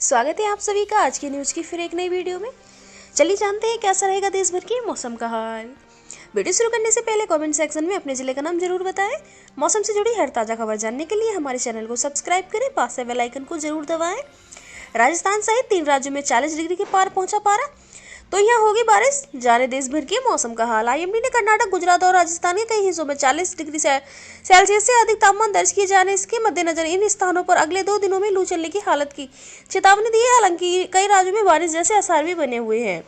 स्वागत है आप सभी का आज की न्यूज़ की फिर एक नई वीडियो में। चलिए जानते हैं कैसा रहेगा देश भर के मौसम का हाल। वीडियो शुरू करने से पहले कमेंट सेक्शन में अपने जिले का नाम जरूर बताएं। मौसम से जुड़ी हर ताज़ा खबर जानने के लिए हमारे चैनल को सब्सक्राइब करें, पास से बेल आइकन को जरूर दबाएं। राजस्थान सहित 3 राज्यों में 40 डिग्री के पार पहुंचा पारा, तो यहाँ होगी बारिश। जाने देश भर के मौसम का हाल। आईएमडी ने कर्नाटक, गुजरात और राजस्थान के कई हिस्सों में 40 डिग्री सेल्सियस से अधिक तापमान दर्ज किए जाने के मद्देनजर इन स्थानों पर अगले 2 दिनों में लू चलने की हालत की चेतावनी दी है। हालांकि कई राज्यों में बारिश जैसे आसार भी बने हुए हैं।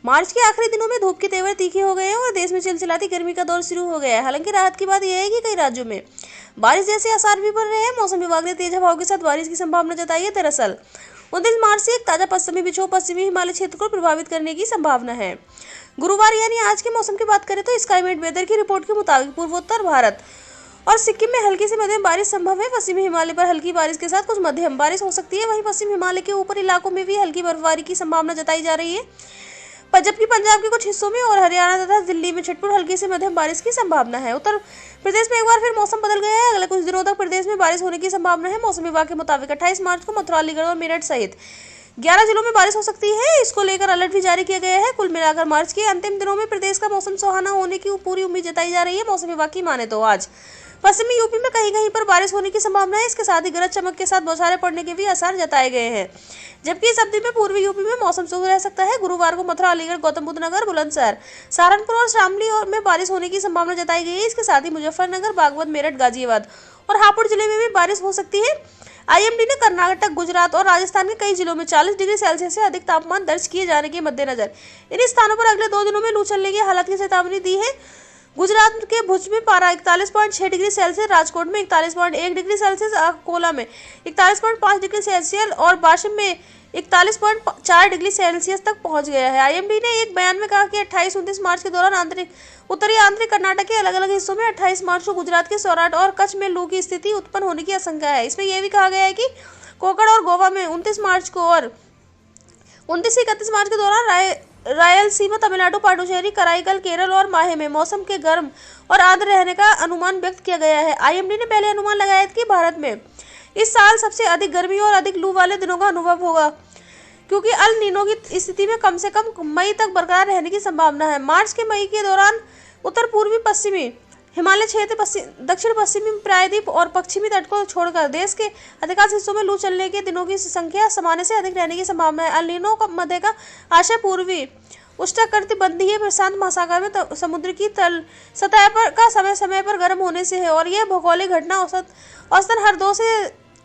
मार्च के आखिरी दिनों में धूप के तेवर तीखे हो गए हैं और देश में चिलचिलाती गर्मी का दौर शुरू हो गया है। हालांकि राहत की बात यह है कि कई राज्यों में बारिश जैसे आसार भी बन रहे हैं। मौसम विभाग ने तेज हवाओं के साथ बारिश की संभावना जताई है। दरअसल 29 मार्च से एक ताजा पश्चिमी विक्षोभ पश्चिमी हिमालय क्षेत्र को प्रभावित करने की संभावना है। गुरुवार यानी आज के मौसम की बात करें तो स्काईमेट वेदर की रिपोर्ट के मुताबिक पूर्वोत्तर भारत और सिक्किम में हल्की से मध्यम बारिश संभव है। पश्चिमी हिमालय पर हल्की बारिश के साथ कुछ मध्यम बारिश हो सकती है। वहीं पश्चिम हिमालय के ऊपरी इलाकों में भी हल्की बर्फबारी की संभावना जताई जा रही है, जबकि पंजाब के कुछ हिस्सों में और हरियाणा तथा दिल्ली में छिटपुट हल्की से मध्यम बारिश की संभावना है। उत्तर प्रदेश में एक बार फिर मौसम बदल गया है। अगले कुछ दिनों तक प्रदेश में बारिश होने की संभावना है। मौसम विभाग के मुताबिक 28 मार्च को मथुरा, अलीगढ़ और मेरठ सहित 11 जिलों में बारिश हो सकती है। इसको लेकर अलर्ट भी जारी किया गया है। कुल मिलाकर मार्च के अंतिम दिनों में प्रदेश का मौसम सुहाना होने की पूरी उम्मीद जताई जा रही है। मौसम विभाग की माने तो आज पश्चिमी यूपी में कहीं कहीं पर बारिश होने की संभावना है। इसके साथ ही गरज चमक के साथ बौछारें पड़ने के भी आसार जताए गए हैं, जबकि इस अवधि में पूर्वी यूपी में मौसम शुष्क रह सकता है। गुरुवार को मथुरा, अलीगढ़, गौतम बुद्ध नगर, बुलंदशहर, सहारनपुर और शामली में बारिश होने की संभावना जताई गई है। इसके साथ ही मुजफ्फरनगर, बागपत, मेरठ, गाजियाबाद और हापुड़ जिले में भी बारिश हो सकती है। आईएमडी ने कर्नाटक, गुजरात और राजस्थान के कई जिलों में 40 डिग्री सेल्सियस से अधिक तापमान दर्ज किए जाने के मद्देनजर इन स्थानों पर अगले 2 दिनों में लू चलने की हालत की चेतावनी दी है। गुजरात के भुज में पारा 41.6 डिग्री सेल्सियस, राजकोट में 41.1 डिग्री सेल्सियस, अकोला में 41.5 डिग्री सेल्सियस और वाशिम में 41.4 डिग्री सेल्सियस तक पहुंच गया है। आईएमडी ने एक बयान में कहा कि 28-29 मार्च के दौरान उत्तरी आंतरिक कर्नाटक के अलग अलग हिस्सों में 28 मार्च को गुजरात के सौराठ और कच्छ में लू की स्थिति उत्पन्न होने की आशंका है। इसमें यह भी कहा गया है कि कोकण और गोवा में 29 मार्च को और 29 से 31 मार्च के दौरान रायलसीमा, तमिलनाडु, पांडुचेरी, कराईकल, केरल और माहे में मौसम के गर्म और आर्द्र रहने का अनुमान व्यक्त किया गया है। आईएमडी ने पहले अनुमान लगाया था कि भारत में इस साल सबसे अधिक गर्मी और अधिक लू वाले दिनों का अनुभव होगा, क्योंकि अल नीनो की स्थिति में कम से कम मई तक बरकरार रहने की संभावना है। मार्च के मई के दौरान उत्तर पूर्वी पश्चिमी हिमालय क्षेत्र, दक्षिण पश्चिमी प्रायद्वीप और पश्चिमी तट को छोड़कर देश के अधिकांश हिस्सों में लू चलने के दिनों की संख्या सामान्य से अधिक रहने की संभावना है। अल नीनो का मध्य का आशय पूर्वी उष्णकटिबंधीय प्रशांत महासागर में समुद्र की तल सतह पर का समय समय पर गर्म होने से है और यह भौगोलिक घटना औसतन हर 2 से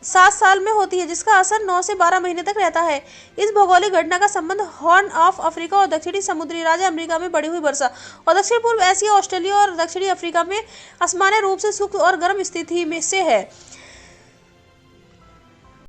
7 साल में होती है, जिसका असर 9 से 12 महीने तक रहता है। इस भौगोलिक घटना का संबंध हॉर्न ऑफ अफ्रीका और दक्षिणी समुद्री राज्य अमेरिका में बढ़ी हुई वर्षा और दक्षिण पूर्व एशिया, ऑस्ट्रेलिया और दक्षिणी अफ्रीका में असामान्य रूप से शुष्क और गर्म स्थिति में से है।